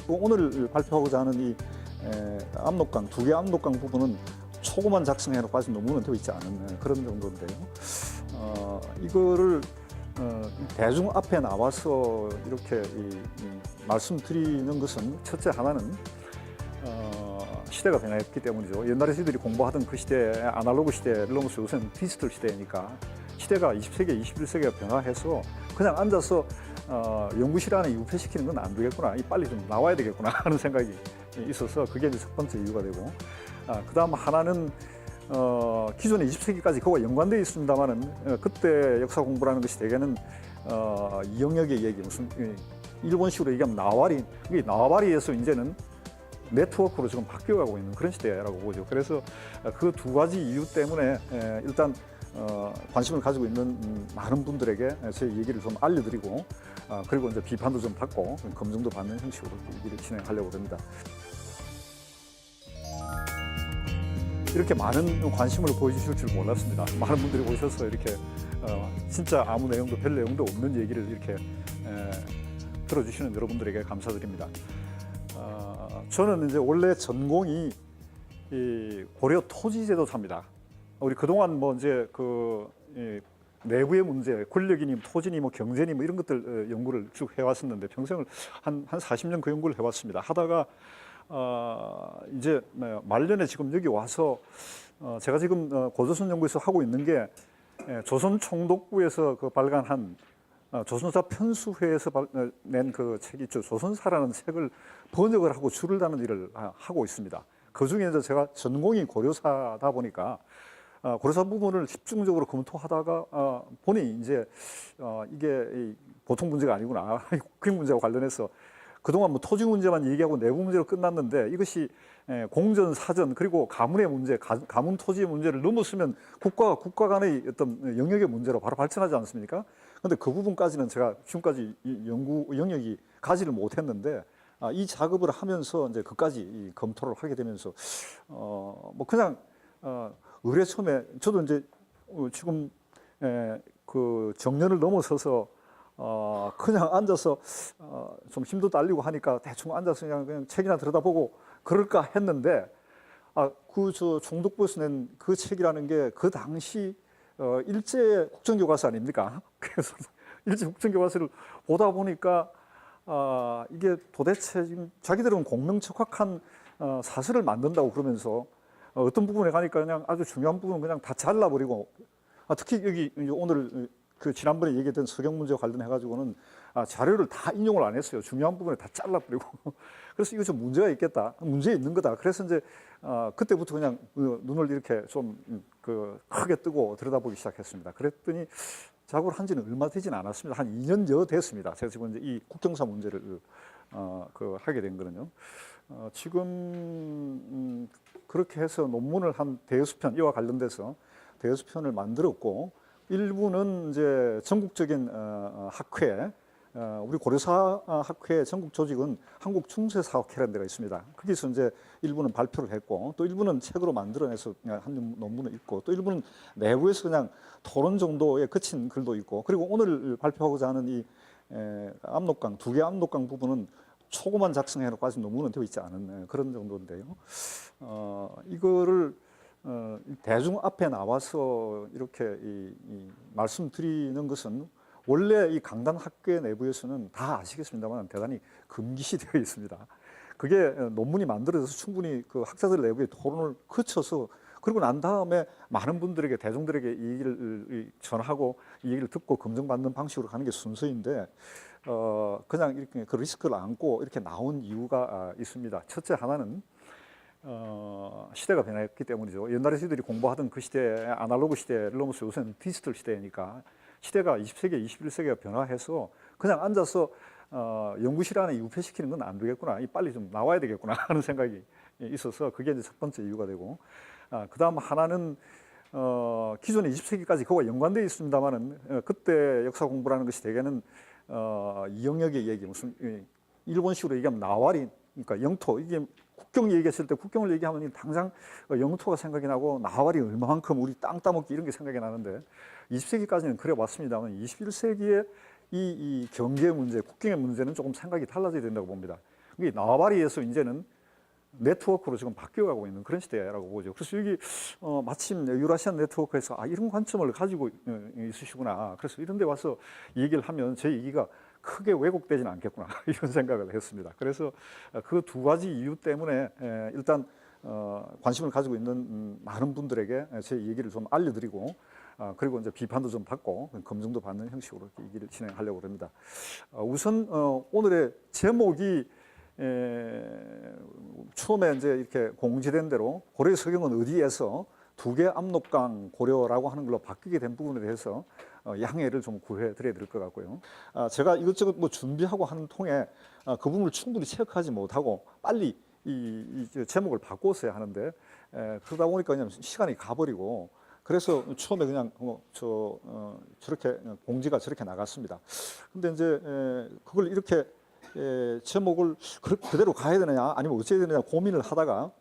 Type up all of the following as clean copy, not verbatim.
또 오늘 발표하고자 하는 이 압록강, 두 개 압록강 부분은 초고만 작성해놓고 아직 논문은 되어 있지 않은 그런 정도인데요. 이거를 대중 앞에 나와서 이렇게 말씀드리는 것은 첫째 하나는 시대가 변했기 때문이죠. 옛날에 저희들이 공부하던 그 시대, 아날로그 시대를 넘어서 요새는 디지털 시대니까 시대가 20세기, 21세기가 변화해서 그냥 앉아서 연구실 안에 유폐시키는 건 안 되겠구나. 빨리 좀 나와야 되겠구나 하는 생각이 있어서 그게 이제 첫 번째 이유가 되고, 그 다음 하나는 기존의 20세기까지 그거와 연관되어 있습니다만은 그때 역사 공부라는 것이 대개는 이 영역의 얘기, 무슨 일본식으로 얘기하면 나와리, 이게 나와리에서 이제는 네트워크로 지금 바뀌어가고 있는 그런 시대라고 보죠. 그래서 그 두 가지 이유 때문에 일단 관심을 가지고 있는 많은 분들에게 제 얘기를 좀 알려드리고, 그리고 이제 비판도 좀 받고 검증도 받는 형식으로 얘기를 진행하려고 합니다. 이렇게 많은 관심을 보여주실 줄 몰랐습니다. 많은 분들이 오셔서 이렇게 진짜 아무 내용도 별 내용도 없는 얘기를 이렇게 들어주시는 여러분들에게 감사드립니다. 저는 이제 원래 전공이 이 고려 토지제도사입니다. 우리 그동안 뭐 이제 내부의 문제, 권력이니 토지니 뭐 경제니 뭐 이런 것들 연구를 쭉 해왔었는데 평생을 한 40년 그 연구를 해왔습니다. 하다가 이제 말년에 지금 여기 와서 제가 지금 고조선 연구에서 하고 있는 게 조선 총독부에서 발간한 조선사 편수회에서 낸 그 책이 있죠. 조선사라는 책을 번역을 하고 줄을 다는 일을 하고 있습니다. 그 중에 이제 제가 전공이 고려사다 보니까 고려사 부분을 집중적으로 검토하다가 보니 이제 이게 보통 문제가 아니구나. 국익 문제와 관련해서 그동안 뭐 토지 문제만 얘기하고 내부 문제로 끝났는데 이것이 공전, 사전, 그리고 가문의 문제, 가문 토지의 문제를 넘었으면 국가와 국가 간의 어떤 영역의 문제로 바로 발전하지 않습니까? 그런데 그 부분까지는 제가 지금까지 연구 영역이 가지를 못했는데 이 작업을 하면서 이제 그까지 검토를 하게 되면서 뭐 그냥 의뢰 처음에 저도 이제 지금 그 정년을 넘어서서 그냥 앉아서 좀 힘도 딸리고 하니까 대충 앉아서 그냥 책이나 들여다보고 그럴까 했는데 저 총독부에서 낸 그 책이라는 게 그 당시 일제 국정교과서 아닙니까? 그래서 일제 국정교과서를 보다 보니까 이게 도대체 지금 자기들은 공명척확한 사설을 만든다고 그러면서 어떤 부분에 가니까 그냥 아주 중요한 부분은 그냥 다 잘라버리고, 특히 여기 오늘 그 지난번에 얘기했던 서경 문제와 관련해 가지고는 자료를 다 인용을 안 했어요. 중요한 부분에 다 잘라버리고. 그래서 이거 좀 문제가 있겠다, 문제 있는 거다. 그래서 이제 그때부터 그냥 눈을 이렇게 좀 크게 뜨고 들여다보기 시작했습니다. 그랬더니 작업을 한 지는 얼마 되진 않았습니다. 한 2년여 됐습니다. 제가 지금 이제 이 국경사 문제를 하게 된 거는요. 지금 그렇게 해서 논문을 한 대여섯 편, 이와 관련돼서 대여섯 편을 만들었고, 일부는 이제 전국적인 학회, 우리 고려사 학회 전국 조직은 한국중세사학회라는 데가 있습니다. 거기서 이제 일부는 발표를 했고, 또 일부는 책으로 만들어내서 한 논문을 있고, 또 일부는 내부에서 그냥 토론 정도에 그친 글도 있고, 그리고 오늘 발표하고자 하는 이 압록강, 두 개 압록강 부분은 초고만 작성해놓고 아직 논문은 되어 있지 않은 그런 정도인데요. 이거를 대중 앞에 나와서 이렇게 말씀드리는 것은 원래 이 강단 학계 내부에서는 다 아시겠습니다만 대단히 금기시 되어 있습니다. 그게 논문이 만들어져서 충분히 그 학자들 내부의 토론을 거쳐서, 그리고 난 다음에 많은 분들에게, 대중들에게 이 얘기를 전하고 이 얘기를 듣고 검증받는 방식으로 가는 게 순서인데, 그냥 이렇게 그 리스크를 안고 이렇게 나온 이유가 있습니다. 첫째 하나는 시대가 변했기 때문이죠. 옛날에 저희들이 공부하던 그 시대, 아날로그 시대를 넘어서 요새는 디지털 시대니까 시대가 20세기, 21세기가 변화해서 그냥 앉아서 연구실 안에 유폐시키는 건 안 되겠구나, 빨리 좀 나와야 되겠구나 하는 생각이 있어서 그게 이제 첫 번째 이유가 되고, 그 다음 하나는 기존의 20세기까지 그거와 연관되어 있습니다만은 그때 역사 공부라는 것이 대개는 이 영역의 얘기, 무슨 일본식으로 얘기하면 나와리, 그러니까 영토, 이게 국경 얘기했을 때 국경을 얘기하면 당장 영토가 생각이 나고 나와리 얼마만큼 우리 땅 따먹기 이런 게 생각이 나는데, 20세기까지는 그래 왔습니다만 21세기에 이 경계 문제, 국경의 문제는 조금 생각이 달라져야 된다고 봅니다. 이게 나와바리에서 이제는 네트워크로 지금 바뀌어가고 있는 그런 시대라고 보죠. 그래서 여기 마침 유라시안 네트워크에서 이런 관점을 가지고 있으시구나. 그래서 이런 데 와서 얘기를 하면 제 얘기가 크게 왜곡되지는 않겠구나 이런 생각을 했습니다. 그래서 그 두 가지 이유 때문에 일단 관심을 가지고 있는 많은 분들에게 제 얘기를 좀 알려드리고 그리고 이제 비판도 좀 받고 검증도 받는 형식으로 얘기를 진행하려고 합니다. 우선 오늘의 제목이 처음에 이제 이렇게 공지된 대로 고려 서경은 어디에서 두 개 압록강 고려라고 하는 걸로 바뀌게 된 부분에 대해서 양해를 좀 구해 드려야 될 것 같고요. 제가 이것저것 뭐 준비하고 하는 통에 그 부분을 충분히 체크하지 못하고 빨리 이 제목을 바꿨어야 하는데 그러다 보니까 그냥 시간이 가버리고 그래서 처음에 그냥 저렇게 공지가 저렇게 나갔습니다. 근데 이제 그걸 이렇게 제목을 그대로 가야 되느냐 아니면 어찌해야 되느냐 고민을 하다가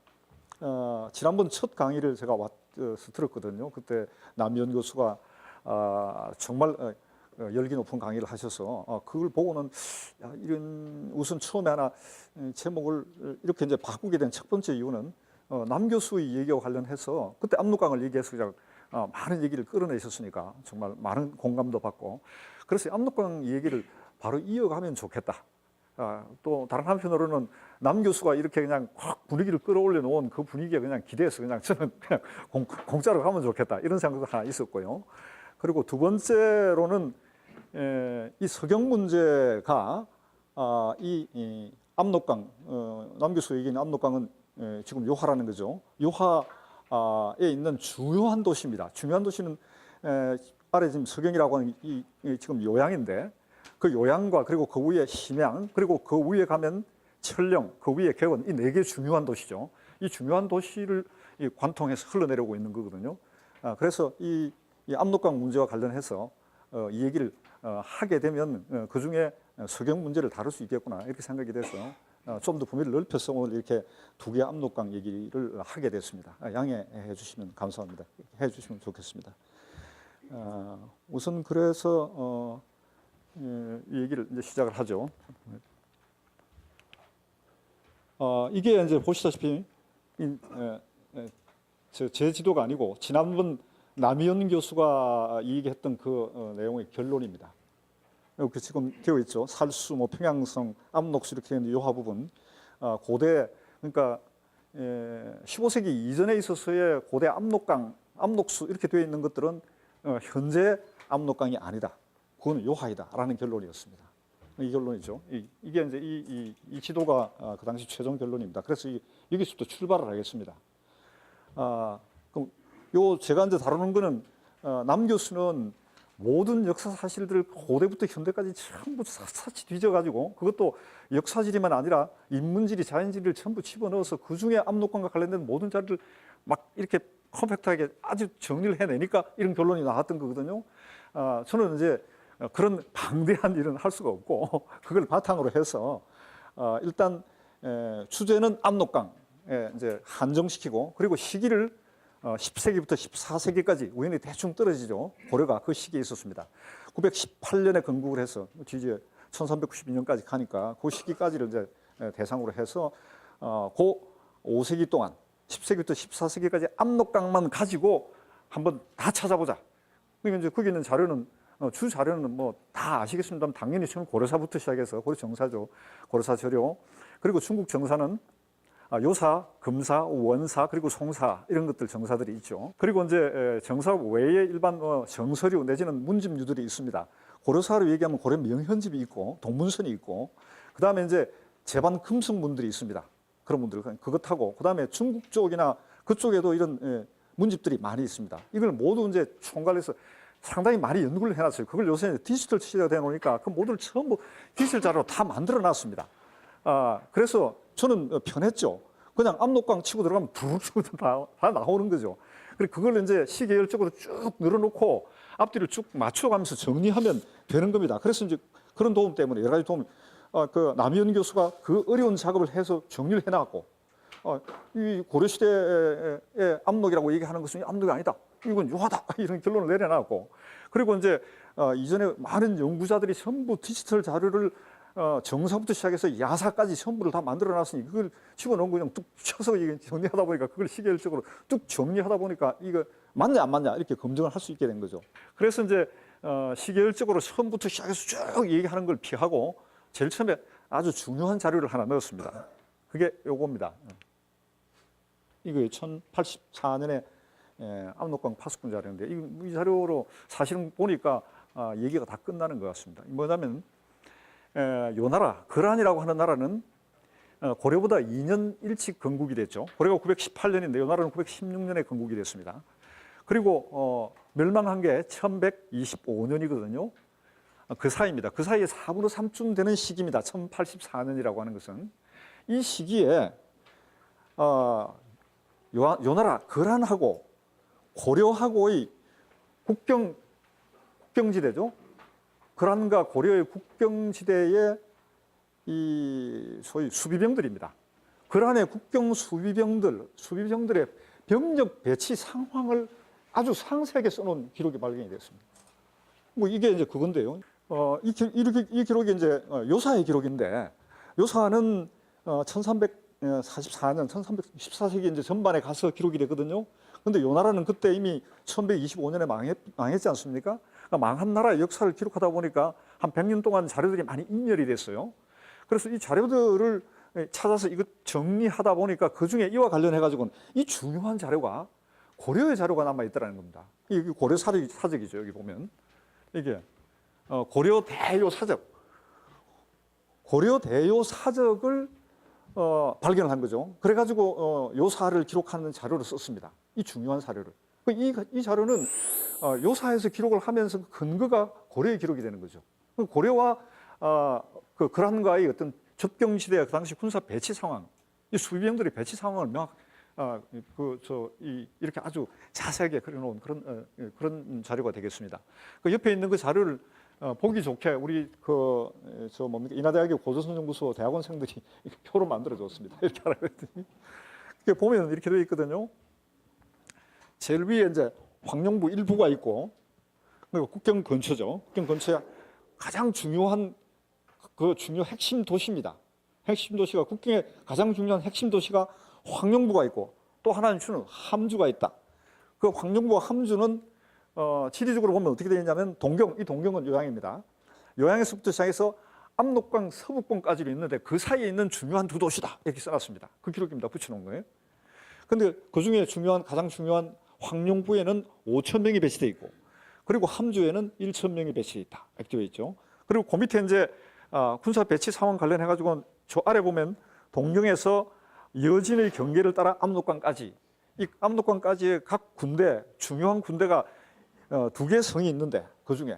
지난번 첫 강의를 제가 들었거든요. 그때 남현 교수가 정말 열기 높은 강의를 하셔서 그걸 보고는 이런 우선 처음에 하나 제목을 이렇게 이제 바꾸게 된 첫 번째 이유는 남 교수의 얘기와 관련해서 그때 압록강을 얘기해서 그냥 많은 얘기를 끌어내셨으니까 정말 많은 공감도 받고 그래서 압록강 얘기를 바로 이어가면 좋겠다. 또 다른 한편으로는 남 교수가 이렇게 그냥 확 분위기를 끌어올려 놓은 그 분위기에 그냥 기대해서 그냥 저는 그냥 공짜로 가면 좋겠다 이런 생각도 하나 있었고요. 그리고 두 번째로는 이 서경 문제가 이 압록강 남 교수 얘기는 압록강은 지금 요하라는 거죠. 요하에 있는 중요한 도시입니다. 중요한 도시는 아래 지금 서경이라고 하는 이 지금 요양인데 그 요양과 그리고 그 위에 심양 그리고 그 위에 가면 철령 그 위에 개원 이 네 개 중요한 도시죠. 이 중요한 도시를 관통해서 흘러내려오고 있는 거거든요. 그래서 이 압록강 문제와 관련해서 이 얘기를 하게 되면 그 중에 서경 문제를 다룰 수 있겠구나 이렇게 생각이 돼서 좀 더 범위를 넓혀서 오늘 이렇게 두 개 압록강 얘기를 하게 됐습니다. 양해해 주시면 감사합니다. 해 주시면 좋겠습니다. 우선 그래서 이 얘기를 이제 시작을 하죠. 이게 이제 보시다시피 제 지도가 아니고 지난번 남희연 교수가 얘기했던 그 내용의 결론입니다. 이렇게 지금 되어 있죠. 살수, 뭐 평양성, 압록수 이렇게 있는 요하 부분. 고대 그러니까 15세기 이전에 있어서의 고대 압록강, 압록수 이렇게 되어 있는 것들은 현재 압록강이 아니다. 그건 요하이다라는 결론이었습니다. 이 결론이죠. 이게 이제 이 지도가 그 당시 최종 결론입니다. 그래서 여기서부터 출발을 하겠습니다. 그럼 제가 이제 다루는 거는 남 교수는 모든 역사 사실들을 고대부터 현대까지 전부 샅샅이 뒤져가지고 그것도 역사지리만 아니라 인문지리, 자연지리를 전부 집어넣어서 그 중에 압록강과 관련된 모든 자료를 막 이렇게 컴팩트하게 아주 정리를 해내니까 이런 결론이 나왔던 거거든요. 저는 이제 그런 방대한 일은 할 수가 없고 그걸 바탕으로 해서 일단 주제는 압록강에 이제 한정시키고 그리고 시기를 10세기부터 14세기까지 우연히 대충 떨어지죠. 고려가 그 시기에 있었습니다. 918년에 건국을 해서 뒤에 1392년까지 가니까 그 시기까지를 이제 대상으로 해서 그 5세기 동안 10세기부터 14세기까지 압록강만 가지고 한번 다 찾아보자. 그러니까 이제 거기 있는 자료는 주 자료는 뭐 다 아시겠습니다만 당연히 처음 고려사부터 시작해서 고려 정사죠. 고려사 저료 그리고 중국 정사는 요사, 금사, 원사 그리고 송사 이런 것들 정사들이 있죠. 그리고 이제 정사 외에 일반 정서류 내지는 문집류들이 있습니다. 고려사로 얘기하면 고려 명현집이 있고 동문선이 있고 그 다음에 이제 제반 금성문들이 있습니다. 그런 분들 그것하고 그 다음에 중국 쪽이나 그쪽에도 이런 문집들이 많이 있습니다. 이걸 모두 이제 총괄해서 상당히 많이 연구를 해놨어요. 그걸 요새 디지털 시대가 되어놓으니까 그 모두를 전부 디지털 자료로 다 만들어놨습니다. 그래서 저는 편했죠. 그냥 압록강 치고 들어가면 부르르 다 나오는 거죠. 그리고 그걸 이제 시계열적으로 쭉 늘어놓고 앞뒤를 쭉 맞춰가면서 정리하면 되는 겁니다. 그래서 이제 그런 도움 때문에 여러 가지 도움, 그 남희연 교수가 그 어려운 작업을 해서 정리를 해나갔고, 이 고려시대의 압록이라고 얘기하는 것은 압록이 아니다. 이건 요하다. 이런 결론을 내려놨고, 그리고 이제 이전에 많은 연구자들이 전부 디지털 자료를 정사부터 시작해서 야사까지 전부를 다 만들어놨으니 그걸 집어넣은 거 그냥 뚝 쳐서 이게 정리하다 보니까 그걸 시계열적으로 뚝 정리하다 보니까 이거 맞냐 안 맞냐 이렇게 검증을 할 수 있게 된 거죠. 그래서 이제 시계열적으로 처음부터 시작해서 쭉 얘기하는 걸 피하고 제일 처음에 아주 중요한 자료를 하나 넣었습니다. 그게 요겁니다. 이거 1084년에 압록강 파수꾼 자료인데 이 자료로 사실은 보니까 얘기가 다 끝나는 것 같습니다. 뭐냐면 요 나라 거란이라고 하는 나라는 고려보다 2년 일찍 건국이 됐죠. 고려가 918년인데 요 나라는 916년에 건국이 됐습니다. 그리고 멸망한 게 1125년이거든요. 그 사이입니다. 그 사이에 4분의 3쯤 되는 시기입니다. 1084년이라고 하는 것은 이 시기에 요 나라 거란하고 고려하고의 국경지대죠. 거란과 고려의 국경지대의 이 소위 수비병들입니다. 거란의 국경 수비병들의 병력 배치 상황을 아주 상세하게 써놓은 기록이 발견이 됐습니다. 뭐 이게 이제 그건데요. 이 기록이 이제 요사의 기록인데 요사는 1344년, 1314세기 이제 전반에 가서 기록이 되거든요. 근데 요 나라는 그때 이미 1125년에 망했지 않습니까? 그러니까 망한 나라의 역사를 기록하다 보니까 한 100년 동안 자료들이 많이 인멸이 됐어요. 그래서 이 자료들을 찾아서 이거 정리하다 보니까 그 중에 이와 관련해 가지고는 이 중요한 자료가 고려의 자료가 남아 있다는 겁니다. 이게 고려 사적이죠. 여기 보면 이게 고려 대요 사적을 발견한 거죠. 그래가지고 요사를 기록하는 자료를 썼습니다. 이 중요한 자료를. 이 자료는 요사에서 기록을 하면서 근거가 고려의 기록이 되는 거죠. 고려와 그 거란과의 어떤 접경시대의 그 당시 군사 배치 상황, 이 수비병들의 배치 상황을 이렇게 아주 자세하게 그려놓은 그런 자료가 되겠습니다. 그 옆에 있는 그 자료를 보기 좋게 우리 인하대학의 고조선정부소 대학원생들이 이렇게 표로 만들어줬습니다. 이렇게 하라 그랬더니 이렇게 보면 이렇게 되어 있거든요. 제일 위에 이제 황룡부 일부가 있고 그리고 국경 근처죠. 국경 근처에 가장 중요한 중요 핵심 도시입니다. 핵심 도시가 국경의 가장 중요한 핵심 도시가 황룡부가 있고 또 하나는 함주가 있다. 그 황룡부와 함주는 지리적으로 보면 어떻게 되어 있냐면 이 동경은 요양입니다. 요양에서부터 시작해서 압록강 서북권까지도 있는데 그 사이에 있는 중요한 두 도시다 이렇게 써놨습니다. 그 기록입니다. 붙여놓은 거예요. 근데 그 중에 가장 중요한 황룡부에는 5,000명이 배치되어 있고 그리고 함주에는 1,000명이 배치되어 있다 이렇게 되어 있죠. 그리고 그 밑에 이제 군사 배치 상황 관련해 가지고는 저 아래 보면 동경에서 여진의 경계를 따라 압록강까지 이 압록강까지의 각 군대 중요한 군대가 두 개의 성이 있는데 그 중에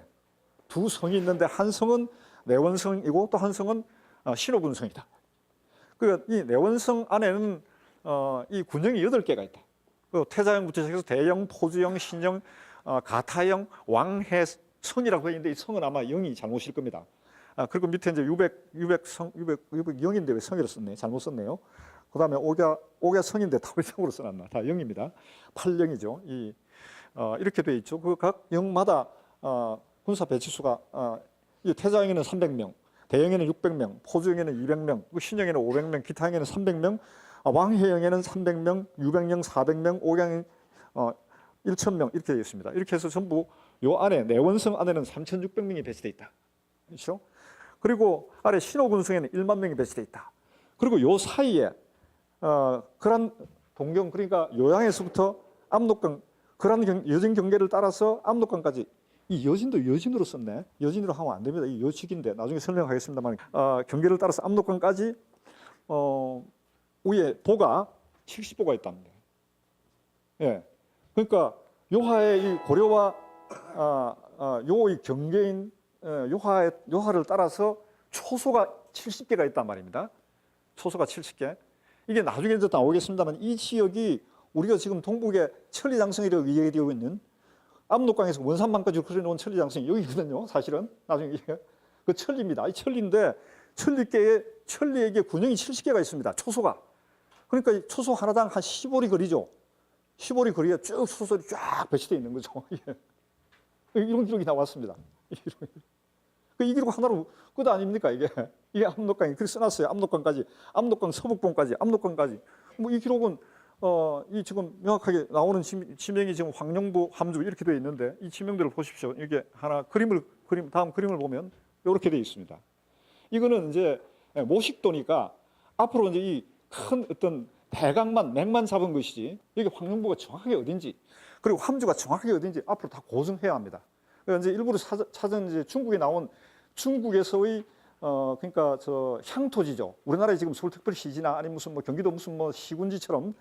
두 성이 있는데 한 성은 내원성이고 또 한 성은 신호군성이다. 그러니까 이 내원성 안에는 이 군영이 8개가 있다. 그 태자영부터 시작해서 대영, 포주영, 신영, 가타영, 왕해성이라고 있는데 이 성은 아마 영이 잘못일 겁니다. 그리고 밑에 이제 유백영인데 왜 성이라 썼네? 잘못 썼네요. 그 다음에 옥야성인데 타불성으로 써놨나? 다 영입니다. 8영이죠. 이렇게 돼 있죠. 그 각 영마다 군사 배치수가 태자영에는 300명, 대영에는 600명, 포주영에는 200명, 신영에는 500명, 기타영에는 300명, 왕해영에는 300명, 유백영 400명, 옥양은 1,000명 이렇게 되어 있습니다. 이렇게 해서 전부 요 안에 내원성 안에는 3,600명이 배치되어 있다. 그렇죠? 그리고 아래 신호군성에는 1만 명이 배치되어 있다. 그리고 요 사이에 거란 동경 그러니까 요양에서부터 압록강 거란 여진 경계를 따라서 압록강까지 이 여진도 여진으로 썼네. 여진으로 하면 안 됩니다. 이 여칙인데 나중에 설명하겠습니다만 경계를 따라서 압록강까지 위에 보가 70보가 있답니다. 예, 그러니까 요하의 이 고려와 요의 경계인 요하를 따라서 초소가 70개가 있단 말입니다. 초소가 70개. 이게 나중에 이제 나오겠습니다만 이 지역이 우리가 지금 동북의 천리장성이라고 얘기되고 있는 압록강에서 원산만까지 흐려놓은 천리장성이 여기거든요. 사실은 나중에 그 천리입니다. 이 천리인데 천리에게 군영이 70개가 있습니다. 초소가. 그러니까 이 초소 하나당 한 10오리 거리죠. 10오리 거리에 쭉 초소들이 쫙 배치되어 있는 거죠. 이런 기록이 나왔습니다. 이 기록 하나로 끝 아닙니까 이게? 이게 압록강이 그렇게 써놨어요. 압록강까지, 압록강 서북봉까지, 압록강까지. 뭐 이 기록은 이 지금 명확하게 나오는 지명이 지금 황령부, 함주 이렇게 되어 있는데 이 지명들을 보십시오. 이게 하나 다음 그림을 보면 이렇게 되어 있습니다. 이거는 이제 모식도니까 앞으로 이제 이 큰 어떤 맥만 잡은 것이지 여기 황령부가 정확하게 어딘지 그리고 함주가 정확하게 어딘지 앞으로 다 고증해야 합니다. 그래서 이제 일부러 찾은 이제 중국에 나온 중국에서의 그러니까 저 향토지죠. 우리나라에 지금 서울특별시지나 아니면 무슨 뭐 경기도 무슨 뭐 시군지처럼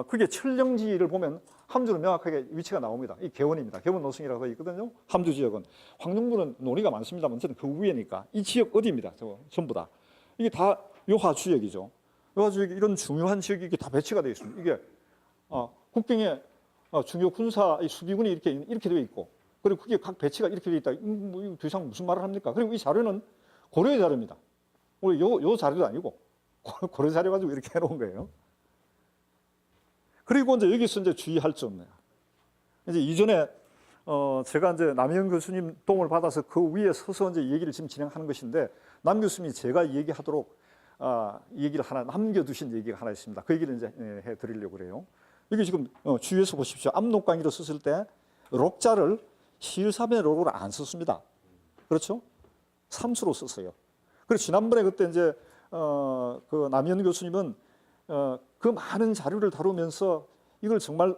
그게 철령지를 보면 함주는 명확하게 위치가 나옵니다. 이 개원입니다. 개원 노승이라고 되어 있거든요. 함주 지역은 황령부는 논의가 많습니다만 저는 그 위에니까 이 지역 어디입니다. 전부 다 이게 다 요하 지역이죠. 요하 지역이 이런 중요한 지역이 이게 다 배치가 되어 있습니다. 이게 국경에 중요 군사 수비군이 이렇게 되어 있고 그리고 그게 각 배치가 이렇게 되어 있다. 뭐 더 이상 무슨 말을 합니까? 그리고 이 자료는 고려의 자료입니다. 우리 요 자료도 아니고 고려 자료 가지고 이렇게 해놓은 거예요. 그리고 이제 여기서 이제 주의할 점이에요. 이제 이전에 제가 이제 남희영 교수님 도움을 받아서 그 위에 서서 이제 얘기를 지금 진행하는 것인데 남 교수님이 제가 얘기하도록 얘기를 하나 남겨두신 얘기가 하나 있습니다. 그 얘기를 이제 해드리려고 그래요. 여기 지금 주위에서 보십시오. 압록강이로 썼을 때 록자를 실사변의 록으로 안 썼습니다. 그렇죠? 삼수로 썼어요. 그리고 지난번에 그때 이제 그 남현 교수님은 그 많은 자료를 다루면서 이걸 정말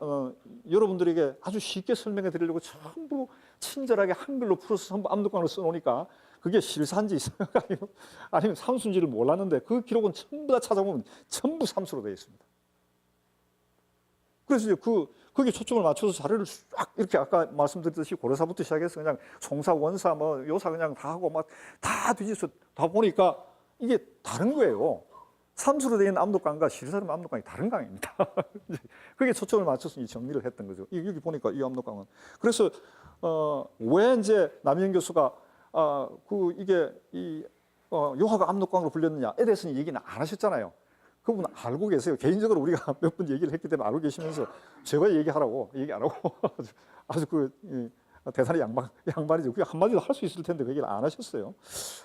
여러분들에게 아주 쉽게 설명해 드리려고 전부 친절하게 한글로 풀어서 전부 압록강으로 써놓으니까 그게 실사인지 아니면 삼수인지를 몰랐는데 그 기록은 전부 다 찾아보면 전부 삼수로 되어 있습니다. 그래서 이제 거기에 초점을 맞춰서 자료를 쫙 이렇게 아까 말씀드렸듯이 고려사부터 시작해서 그냥 송사, 원사, 뭐 요사 그냥 다 하고 막 다 뒤져서 다 보니까 이게 다른 거예요. 삼수로 되어 있는 압록강과 실사로 압록강이 다른 강입니다. 그게 초점을 맞춰서 이 정리를 했던 거죠. 여기 보니까 이 압록강은. 그래서 왜 이제 남희영 교수가 이게 요하가 압록강으로 불렸느냐에 대해서는 얘기는 안 하셨잖아요. 그분 알고 계세요. 개인적으로 우리가 몇 번 얘기를 했기 때문에 알고 계시면서 제가 얘기하라고 얘기 안 하고 아주 대단히 양반이죠. 그게 한마디도 할 수 있을 텐데 그 얘기를 안 하셨어요.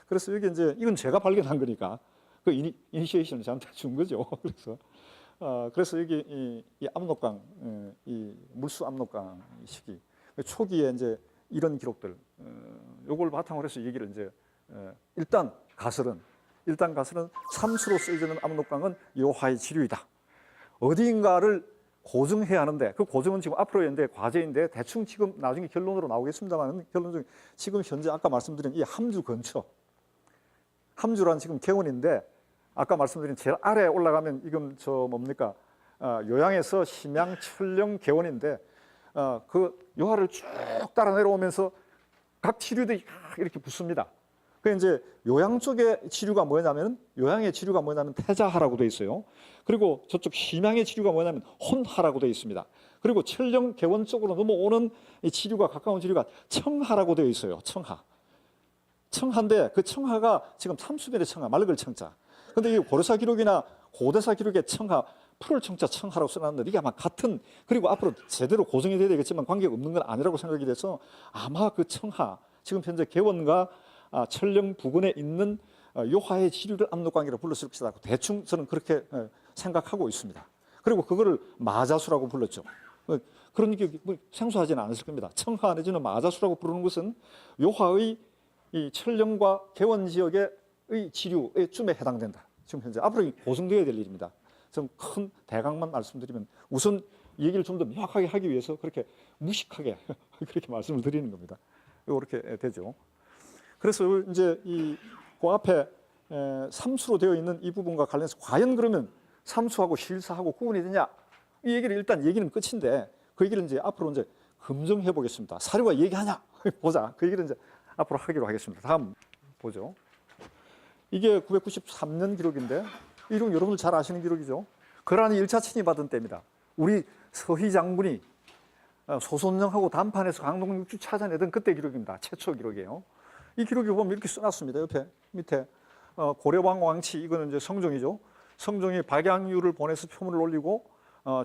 그래서 여기 이제 이건 제가 발견한 거니까 그 이니시에이션을 저한테 준 거죠. 그래서 여기 이 압록강, 이 물수 압록강 시기 초기에 이제 이런 기록들 요걸 바탕으로 해서 얘기를 이제 일단 가설은 삼수로 쓰여지는 압록강은 요하의 지류이다. 어디인가를 고증해야 하는데 그 고증은 지금 앞으로 이제 과제인데 대충 지금 나중에 결론으로 나오겠습니다만 결론적으로 지금 현재 아까 말씀드린 이 함주 근처 함주란 지금 개원인데 아까 말씀드린 제일 아래에 올라가면 이건 뭡니까 요양에서 심양, 철령, 개원인데 그 요하를 쭉 따라 내려오면서 각 지류들이 이렇게 붙습니다. 그 이제 요양 쪽의 지류가 뭐냐면 요양의 지류가 뭐냐면 태자하라고 되어 있어요. 그리고 저쪽 심양의 지류가 뭐냐면 혼하라고 되어 있습니다. 그리고 철령 개원 쪽으로 넘어오는 이 지류가 가까운 지류가 청하라고 되어 있어요. 청하인데 그 청하가 지금 삼수변의 청하, 맑을 청자. 근데 이 고려사 기록이나 고대사 기록의 청하, 풀을 청자 청하라고 써놨는데 이게 아마 같은 그리고 앞으로 제대로 고정이 돼야 되겠지만 관계가 없는 건 아니라고 생각이 돼서 아마 그 청하 지금 현재 개원과 철령 부근에 있는 요하의 지류를 압록강이라고 불렀을 것이다. 대충 저는 그렇게 생각하고 있습니다. 그리고 그거를 마자수라고 불렀죠. 그런 게 생소하지는 않았을 겁니다. 청하 내지는 마자수라고 부르는 것은 요하의 이 철령과 개원 지역의 지류의 쯤에 해당된다. 지금 현재 앞으로 고정되어야 될 일입니다. 좀 큰 대강만 말씀드리면 우선 얘기를 좀 더 명확하게 하기 위해서 그렇게 무식하게 그렇게 말씀을 드리는 겁니다. 이렇게 되죠. 그래서 이제 그 앞에 삼수로 되어 있는 이 부분과 관련해서 과연 그러면 삼수하고 실사하고 구분이 되냐? 이 얘기는 끝인데 그 얘기를 이제 앞으로 이제 검증해 보겠습니다. 사료가 얘기하냐? 보자. 그 얘기를 이제 앞으로 하기로 하겠습니다. 다음 보죠. 이게 993년 기록인데 이 기록 여러분들 잘 아시는 기록이죠. 거란이 1차 침입하던 때입니다. 우리 서희 장군이 소손영하고 단판에서 강동 육주 찾아내던 그때 기록입니다. 최초 기록이에요. 이 기록에 보면 이렇게 써놨습니다. 옆에 밑에 고려방 왕치 이거는 이제 성종이죠. 성종이 박양유를 보내서 표문을 올리고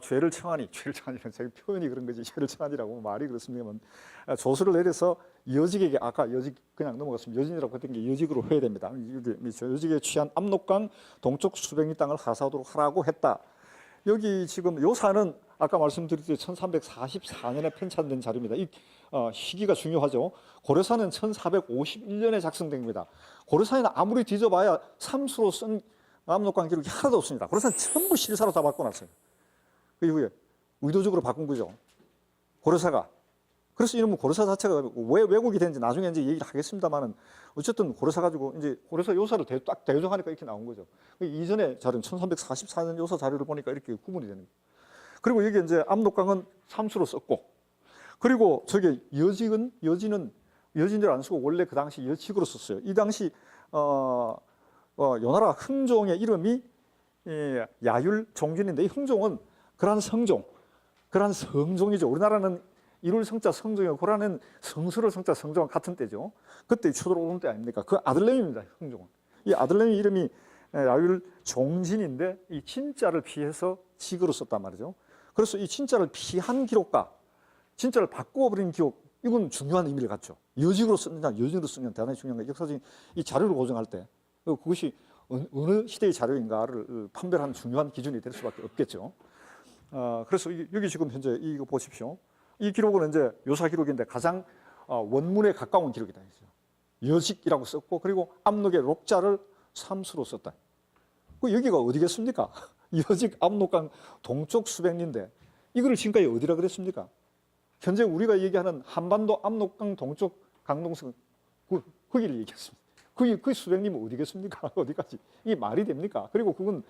죄를 청하니라는 제 표현이 그런 거지 죄를 청하니라고 말이 그렇습니다만 조서를 내려서 여직에게 아까 여직 그냥 넘어갔으면 여진이라고 했던 게 여직으로 해야 됩니다. 여직에 취한 압록강 동쪽 수백리 땅을 하사하도록 하라고 했다. 여기 지금 요사는 아까 말씀드렸듯이 1344년에 편찬된 자료입니다. 이 시기가 중요하죠. 고려사는 1451년에 작성된 겁니다. 고려사에는 아무리 뒤져봐야 삼수로 쓴 압록강 기록이 하나도 없습니다. 고려사는 전부 실사로 다 바꿔놨어요. 그 이후에 의도적으로 바꾼 거죠. 고려사가. 그래서 이러면 고려사 자체가 왜 왜곡이 되는지 나중에 이제 얘기를 하겠습니다만은 어쨌든 고려사 가지고 이제 고려사 요사를 딱 대조하니까 이렇게 나온 거죠. 이전에 자료는 1344년 요사 자료를 보니까 이렇게 구분이 되는 거예요. 그리고 여기 이제 압록강은 삼수로 썼고, 그리고 저기 여진을 안 쓰고 원래 그 당시 여직으로 썼어요. 이 당시 요나라 흥종의 이름이 야율 종진인데, 이 흥종은 그러한 성종이죠. 우리나라는 이룰 성자 성종이고 고라는 성스러울 성자 성종과 같은 때죠. 그때 초들 오는 때 아닙니까? 그 아들내미입니다. 흥종은. 이 아들내미 이름이 야율 종진인데 이 진자를 피해서 직으로 썼단 말이죠. 그래서 이 진자를 피한 기록과 진자를 바꾸어버린 기록, 이건 중요한 의미를 갖죠. 여직으로 쓰느냐 여진으로 쓰느냐 대단히 중요한 거예요. 역사적인 이 자료를 고정할 때 그것이 어느 시대의 자료인가를 판별하는 중요한 기준이 될 수밖에 없겠죠. 그래서 여기 지금 현재 이거 보십시오. 이 기록은 이제 요사 기록인데 가장 원문에 가까운 기록이다. 여직이라고 썼고, 그리고 압록의 록자를 삼수로 썼다. 여기가 어디겠습니까? 여직 압록강 동쪽 수백리인데 이거를 지금까지 어디라 그랬습니까? 현재 우리가 얘기하는 한반도 압록강 동쪽 강동성 거기를 얘기했습니다. 그 수백리면 어디겠습니까? 어디까지? 이게 말이 됩니까? 그리고 그건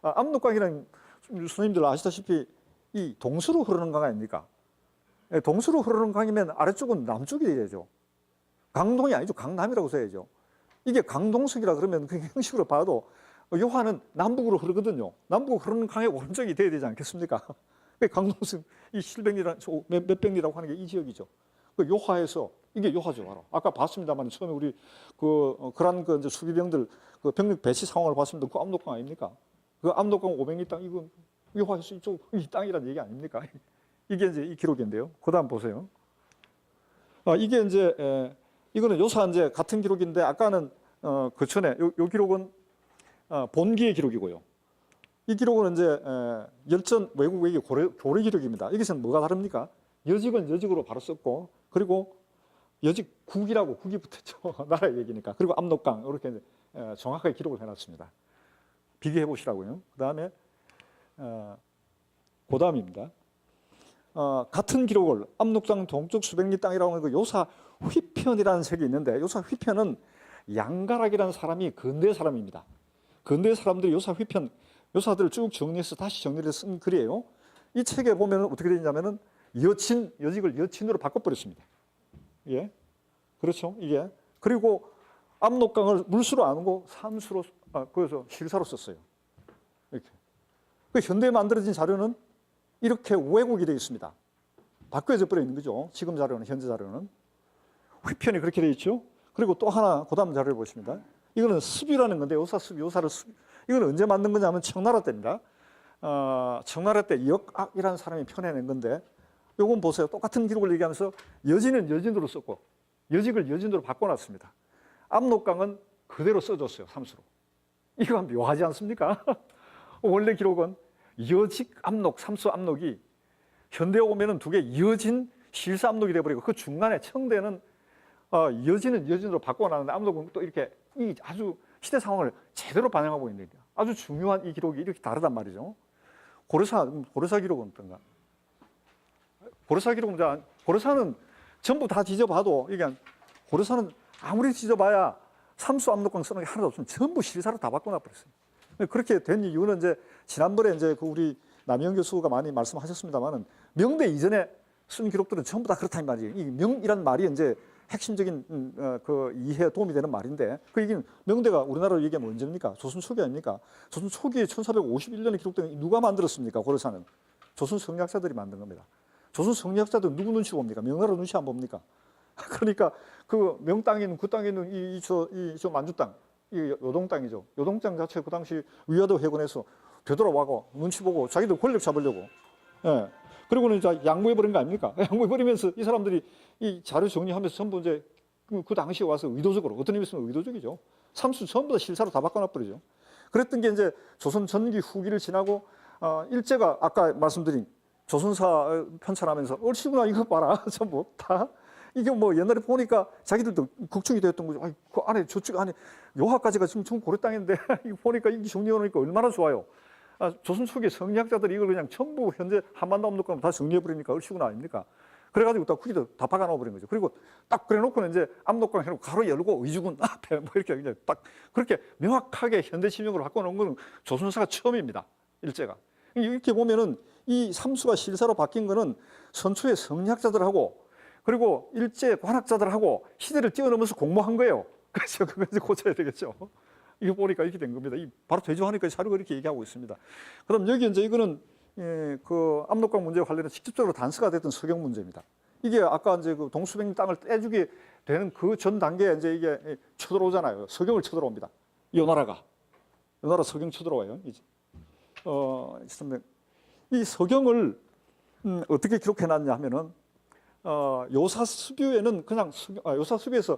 압록강이라는 선생님들 아시다시피 이 동서로 흐르는 강 아닙니까? 동서로 흐르는 강이면 아래쪽은 남쪽이 되죠. 강동이 아니죠. 강남이라고 써야죠. 이게 강동석이라 그러면 그 형식으로 봐도 요하는 남북으로 흐르거든요. 남북으로 흐르는 강의 오른쪽이 돼야 되지 않겠습니까? 강동석, 이 실백리라는 몇백리라고 하는 게 이 지역이죠. 그 요하에서 이게 요하죠, 바로. 아까 봤습니다만 처음에 우리 그런 이제 수비병들 그 병력 배치 상황을 봤습니다. 그 압록강 아닙니까? 그 압록강 500리 땅 이건 요하에서 이쪽 이 땅이라는 얘기 아닙니까? 이게 이제 이 기록인데요. 그다음 보세요. 이게 이제 이거는 요사 이제 같은 기록인데 아까는 그 전에 요 기록은 본기의 기록이고요. 이 기록은 이제 열전 외국 외기 고려 기록입니다. 이것은 뭐가 다릅니까? 여직은 여직으로 바로 썼고, 그리고 여직 국이라고 국이 붙었죠. 나라 얘기니까. 그리고 압록강 이렇게 이제 정확하게 기록을 해놨습니다. 비교해 보시라고요. 그다음에 고담입니다. 같은 기록을 압록강 동쪽 수백리 땅이라고 하는 그 요사 휘편이라는 책이 있는데, 요사 휘편은 양가락이라는 사람이 근대 사람입니다. 근대 사람들이 요사 휘편, 요사들을 쭉 정리해서 다시 정리를 쓴 글이에요. 이 책에 보면 어떻게 되냐면은 여직을 여친으로 바꿔버렸습니다. 예, 그렇죠. 이게 그리고 압록강을 물수로 안 하고 삼수로 그래서 실사로 썼어요. 이렇게. 그 현대에 만들어진 자료는 이렇게 왜곡이 되어 있습니다. 바뀌어져 버려 있는 거죠. 지금 자료는, 현재 자료는. 휘편이 그렇게 되어 있죠. 그리고 또 하나, 그 다음 자료를 보십니다. 이거는 습유라는 건데, 요사를 이거는 언제 만든 거냐면 청나라 때입니다. 청나라 때 역악이라는 사람이 펴내낸 건데, 요건 보세요. 똑같은 기록을 얘기하면서 여진은 여진으로 썼고, 여직을 여진으로 바꿔놨습니다. 압록강은 그대로 써줬어요, 삼수로. 이거 묘하지 않습니까? 원래 기록은 여직 압록, 삼수 압록이 현대에 오면은 두 개 여진 실사 압록이 돼버리고, 그 중간에 청대는 여진은 여진으로 바꿔놨는데 압록은 또 이렇게 이 아주 시대 상황을 제대로 반영하고 있는 거예요. 아주 중요한 이 기록이 이렇게 다르단 말이죠. 고려사 기록은 어떤가? 고려사는 전부 다 뒤져봐도 이게 고려사는 아무리 뒤져봐야 삼수 압록강 쓰는 게 하나도 없으면 전부 실사로 다 바꿔놔 버렸어요. 그렇게 된 이유는 이제 지난번에 이제 그 우리 남영 교수가 많이 말씀하셨습니다만은 명대 이전에 쓴 기록들은 전부 다 그렇다는 말이에요. 이 명이란 말이 이제 핵심적인 그 이해에 도움이 되는 말인데, 그 얘기는 명대가 우리나라로 얘기하면 언제입니까? 조선 초기 아닙니까? 조선 초기에 1451년에 기록된 누가 만들었습니까? 고려사는 조선 성리학자들이 만든 겁니다. 조선 성리학자들 누구 눈치 봅니까? 명나라 눈치 안 봅니까? 그러니까 그 명 땅에 있는 그 땅에 있는 저 만주 땅, 이 요동 땅이죠. 요동 땅 자체 그 당시 위화도 해군에서 되돌아와고 눈치 보고 자기들 권력 잡으려고. 예. 그리고는 이제 양보해버린 거 아닙니까? 양보해버리면서 이 사람들이 이 자료 정리하면서 전부 이제 그 당시에 와서 의도적으로, 어떤 의미에서는 의도적이죠. 삼수 전부 다 실사로 다 바꿔놔버리죠. 그랬던 게 이제 조선 전기 후기를 지나고 일제가 아까 말씀드린 조선사 편찬하면서 얼씨구나 이거 봐라 전부 다 이게 뭐 옛날에 보니까 자기들도 걱정이 되었던 거죠. 그 안에 저쪽 안에 요하까지가 지금 고려 땅인데 이거 보니까 이게 정리해놓으니까 얼마나 좋아요. 조선 초기 성리학자들이 이걸 그냥 전부 현재 한반도 압록강 다 정리해버리니까 얼씨구나 아닙니까? 그래가지고 딱 후기도 다 박아놓아버린 거죠. 그리고 딱 그래놓고는 이제 압록강 해놓고 가로 열고 의주군 앞에 뭐 이렇게 그냥 딱 그렇게 명확하게 현대 지명으로 바꿔놓은 건 조선사가 처음입니다. 일제가. 이렇게 보면은 이 삼수가 실사로 바뀐 거는 선초의 성리학자들하고 그리고 일제 관학자들하고 시대를 뛰어넘어서 공모한 거예요. 그래서 그걸 이제 고쳐야 되겠죠. 이거 보니까 이렇게 된 겁니다. 바로 대조하니까 자료가 이렇게 얘기하고 있습니다. 그럼 여기 이제 이거는 그 압록강 문제와 관련해 직접적으로 단서가 됐던 서경 문제입니다. 이게 아까 이제 그 동수백 땅을 떼주게 되는 그 전 단계에 이제 이게 쳐들어오잖아요. 서경을 쳐들어옵니다. 이 나라 서경 쳐들어와요. 이제 이 서경을 어떻게 기록해놨냐 하면은 요사수뷰에는 그냥 요사수뷰에서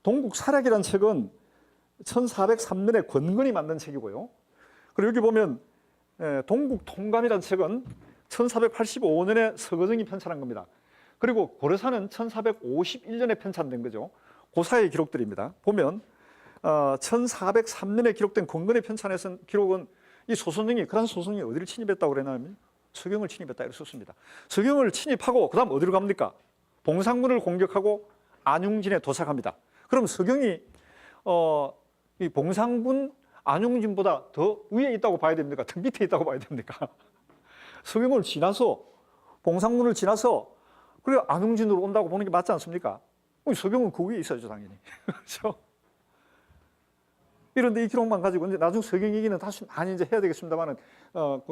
동국사략이라는 책은 1403년에 권건이 만든 책이고요. 그리고 여기 보면 동국통감이라는 책은 1485년에 서거정이 편찬한 겁니다. 그리고 고려사는 1451년에 편찬된 거죠. 그 사이의 기록들입니다. 보면 1403년에 기록된 권건의 편찬에서 기록은 이 소선영이 그런 소선영이 어디를 침입했다고 그랬냐면 서경을 침입했다 이렇게 썼습니다. 서경을 침입하고 그다음 어디로 갑니까? 봉상군을 공격하고 안용진에 도착합니다. 그럼 서경이 이 봉상군 안용진보다 더 위에 있다고 봐야 됩니까? 더 밑에 있다고 봐야 됩니까? 서경을 지나서 봉상군을 지나서 그리고 안용진으로 온다고 보는 게 맞지 않습니까? 서경은 그 위에 있어야죠 당연히. 그렇죠? 이런데 이 기록만 가지고 이제 나중 서경 얘기는 다시 많이 이제 해야 되겠습니다만은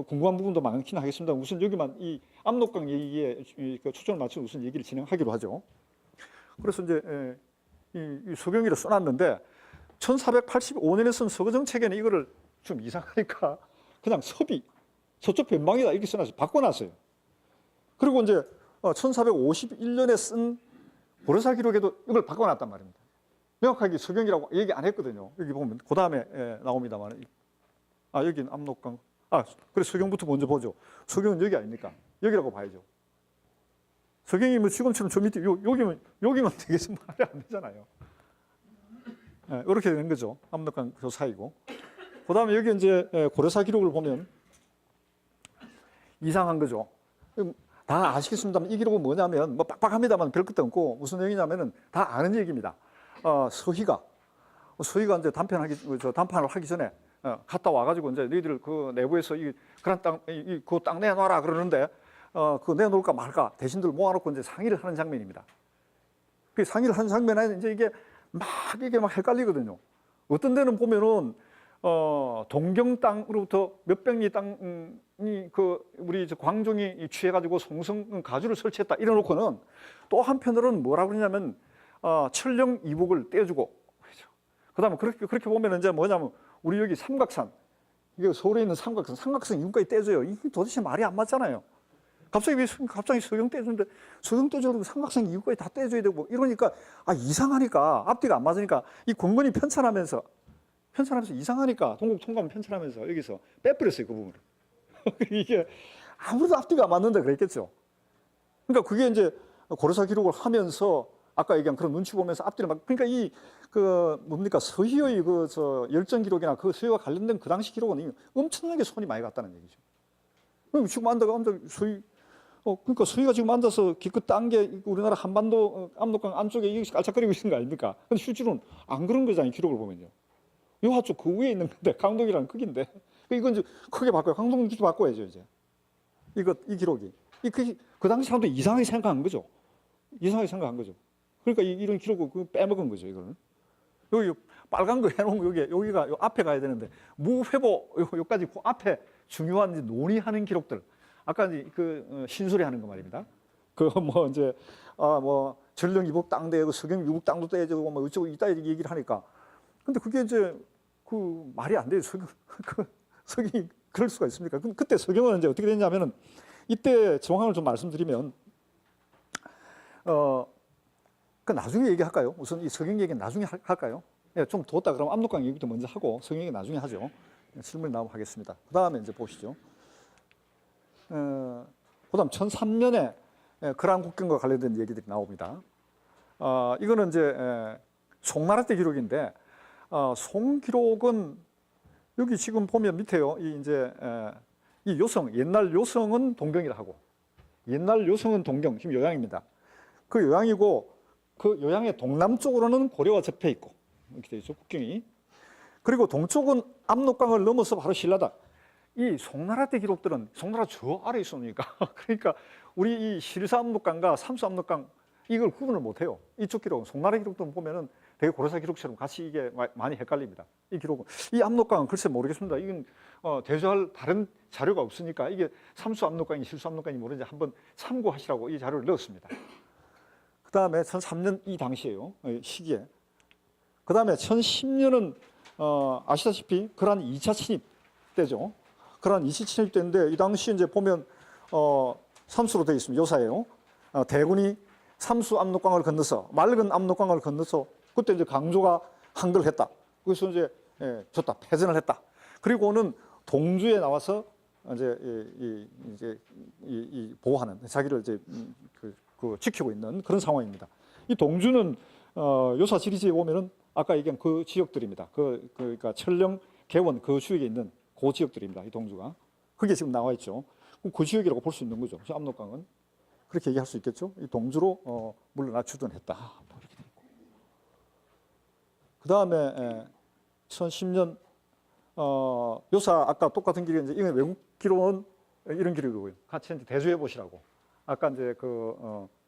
궁금한 부분도 많긴 하겠습니다. 우선 여기만 이 압록강 얘기에 초점을 맞춰 우선 얘기를 진행하기로 하죠. 그래서 이제 이 서경이를 써놨는데 1485년에 쓴 서거정 책에는 이거를 좀 이상하니까 그냥 섭이 서쪽 변방이다 이렇게 써놨어요. 바꿔놨어요. 그리고 이제 1451년에 쓴 고려사 기록에도 이걸 바꿔놨단 말입니다. 명확하게 서경이라고 얘기 안 했거든요. 여기 보면 그 다음에 나옵니다만 여기는 압록강 그래 서경부터 먼저 보죠. 서경은 여기 아닙니까? 여기라고 봐야죠. 서경이 뭐 지금처럼 저 밑에 여기면 되겠지 말이 안 되잖아요. 이렇게 되는 거죠. 압록강 그 사이고. 그 다음에 여기 이제 고려사 기록을 보면 이상한 거죠. 다 아시겠습니다만 이 기록은 뭐냐면 뭐 빡빡합니다만 별 것도 없고 무슨 얘기냐면은 다 아는 얘기입니다. 서희가 이제 단판을 하기 전에 갔다 와가지고 이제 너희들 그 내부에서 그런 그 땅 내놔라 그러는데 그거 내놓을까 말까 대신들 모아놓고 이제 상의를 하는 장면입니다. 그 상의를 하는 장면에 이제 이게 막 헷갈리거든요. 어떤 데는 보면은 동경 땅으로부터 몇백 리 땅이 우리 광종이 취해가지고 송성 가주를 설치했다 이래놓고는 또 한편으로는 뭐라고 그러냐면 철령 이북을 떼주고 그렇죠. 그다음에 그렇게 보면 이제 뭐냐면 우리 여기 삼각산 이게 서울에 있는 삼각산 이북까지 떼줘요. 이게 도대체 말이 안 맞잖아요. 갑자기 서경 떼주는데 서경 떼주고 삼각산 이북까지 다 떼줘야 되고 이러니까 이상하니까 앞뒤가 안 맞으니까 이 권건이 편찬하면서 이상하니까 동국통감 편찬하면서 여기서 빼버렸어요 그 부분을. 이게 아무래도 앞뒤가 안 맞는다 그랬겠죠. 그러니까 그게 이제 고려사 기록을 하면서 아까 얘기한 그런 눈치 보면서 앞뒤를 그러니까 서희의 열전 기록이나 그 서희와 관련된 그 당시 기록은 엄청나게 손이 많이 갔다는 얘기죠. 지금 서희 그러니까 서희가 지금 앉아서 기껏 딴 게 우리나라 한반도 압록강 안쪽에 이렇게 깔짝거리고 있는 거 아닙니까? 근데 실제로는 안 그런 거잖아요 기록을 보면요. 요 쪽 그 위에 있는 건데 강동이라는 크기인데 이건 이제 크게 바꿔요. 강동 기도 바꿔야죠 이제. 이 기록이 그 당시 사람도 이상하게 생각한 거죠. 그러니까 이런 기록을 빼먹은 거죠 이거는. 여기 빨간 거 해놓은 여기가 요 앞에 가야 되는데 무회보 여기까지 그 앞에 중요한 이제 논의하는 기록들. 아까 이제 신소리 하는 거 말입니다. 이제 전령 이북 땅 대고 서경 유북 땅도 떼주고 뭐 어쩌고 이따 얘기를 하니까. 근데 그게 이제 말이 안 돼요. 서경이 그럴 수가 있습니까? 그때 서경은 이제 어떻게 됐냐면은 이때 정황을 좀 말씀드리면 그 나중에 얘기할까요? 우선 이 석영 얘기는 나중에 할까요? 예, 좀 뒀다 그러면 압록강 얘기부터 먼저 하고 석영 얘기 나중에 하죠. 실물 나오면 하겠습니다. 그 다음에 이제 보시죠. 그다음 1003년에 그란 국경과 관련된 얘기들이 나옵니다. 이거는 이제 송나라 때 기록인데 송 기록은 여기 지금 보면 밑에요. 이 이제 이 요성, 옛날 요성은 동경이라 하고 옛날 요성은 동경, 지금 요양입니다. 그 요양이고 그 요양의 동남쪽으로는 고려와 접해 있고 이렇게 되어 있죠. 국경이. 그리고 동쪽은 압록강을 넘어서 바로 신라다. 이 송나라 때 기록들은 송나라 저 아래에 있으니까 그러니까 우리 이 실사압록강과 삼수압록강 이걸 구분을 못해요. 이쪽 기록은 송나라 기록들은 보면은 되게 고려사 기록처럼 같이 이게 많이 헷갈립니다. 이 기록은 이 압록강은 글쎄 모르겠습니다. 이건 대조할 다른 자료가 없으니까 이게 삼수압록강이 실수압록강이 모르는지 한번 참고하시라고 이 자료를 넣었습니다. 그 다음에 1003년 이 당시에요. 시기에. 그 다음에 1010년은 아시다시피 그란 2차 침입 때죠. 그란 2차 침입 때인데 이 당시 이제 보면 삼수로 되어 있습니다. 요사예요. 대군이 삼수 압록강을 건너서 맑은 압록강을 건너서 그때 이제 강조가 항거를 했다. 그래서 이제 졌다, 패전을 했다. 그리고는 동주에 나와서 이제 보호하는 자기를 이제 그 지키고 있는 그런 상황입니다. 이 동주는 요사 지리지에 보면은 아까 얘기한 그 지역들입니다. 그러니까 철령, 개원 그 주역에 있는 그 지역들입니다. 이 동주가 그게 지금 나와 있죠. 그럼 그 지역이라고 볼 수 있는 거죠. 압록강은 그렇게 얘기할 수 있겠죠. 이 동주로 물러나 주둔했다. 이렇게 돼 있고. 그 다음에 1010년 요사 아까 똑같은 기록 이제 이건 외국 기록은 이런 기록이고요. 같이 이제 대조해 보시라고. 아까 이제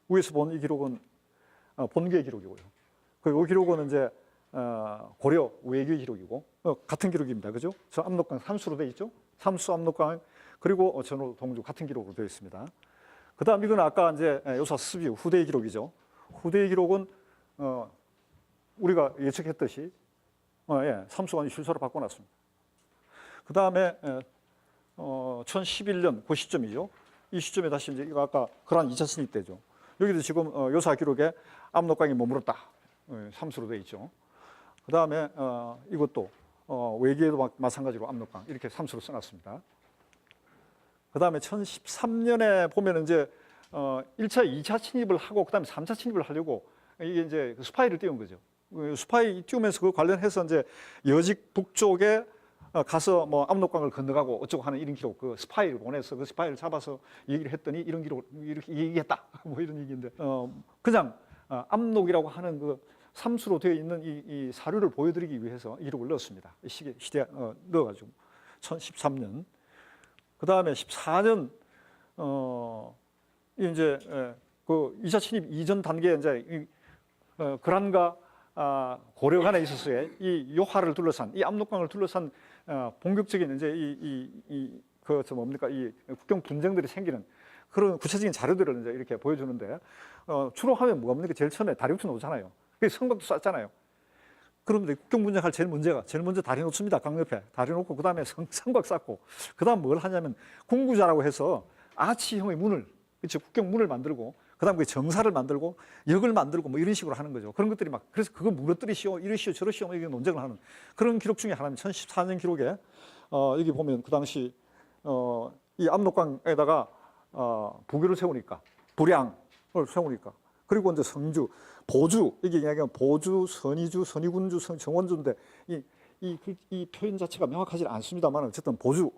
위에서 본 이 기록은 본교의 기록이고요. 그리고 이 기록은 이제 고려 외교의 기록이고 같은 기록입니다. 그죠? 저 압록강 삼수로 되어 있죠. 삼수 압록강 그리고 전후 동주 같은 기록으로 되어 있습니다. 그 다음 이건 아까 이제 요사 수비 후대의 기록이죠. 후대의 기록은 우리가 예측했듯이 삼수관이 실소로 바꿔놨습니다. 그 다음에 1011년 그 시점이죠. 이 시점에 다시 이제 이거 아까 그란 2차 침입 때죠. 여기도 지금 요사 기록에 압록강이 머물렀다. 삼수로 되어 있죠. 그 다음에 이것도 외계에도 마찬가지로 압록강 이렇게 삼수로 써놨습니다. 그 다음에 1013년에 보면 이제 1차, 2차 침입을 하고 그 다음에 3차 침입을 하려고 이게 이제 스파이를 띄운 거죠. 스파이 띄우면서 그 관련해서 이제 여직 북쪽에 가서 뭐 압록강을 건너가고 어쩌고 하는 이런 기록, 그 스파이를 보내서 그 스파이를 잡아서 얘기를 했더니 이런 기록 이렇게 얘기했다. 뭐 이런 얘기인데 그냥 압록이라고 하는 그 삼수로 되어 있는 이 사료를 보여드리기 위해서 기록을 넣었습니다. 이 시대 넣어가지고 1013년. 그 다음에 14년 이제 그 2차 침입 이전 단계에 이제 그란과 고려 간에 있어서의 이 요하를 둘러싼 이 압록강을 둘러싼 본격적인 이제 이 뭡니까 이 국경 분쟁들이 생기는 그런 구체적인 자료들을 이제 이렇게 보여주는데 주로 하면 뭡니까 제일 처음에 다리우트 놓잖아요. 그 성곽도 쐈잖아요. 그런데 국경 분쟁할 제일 먼저 다리 놓습니다. 강 옆에 다리 놓고 그 다음에 성곽 쌓고 그 다음 뭘 하냐면 궁구자라고 해서 아치형의 문을 그렇죠 국경 문을 만들고 그 다음 그 정사를 만들고 역을 만들고 뭐 이런 식으로 하는 거죠. 그런 것들이 막 그래서 그거 무너뜨리시오 이러시오 저러시오 뭐 이게 논쟁을 하는 그런 기록 중에 하나는 1014년 기록에 여기 보면 그 당시 이 압록강에다가 부교를 세우니까 부량을 세우니까 그리고 이제 성주 보주 이게 이야기하면 보주, 선의주, 선의군주, 정원주인데 이 표현 자체가 명확하지 않습니다만 어쨌든 보주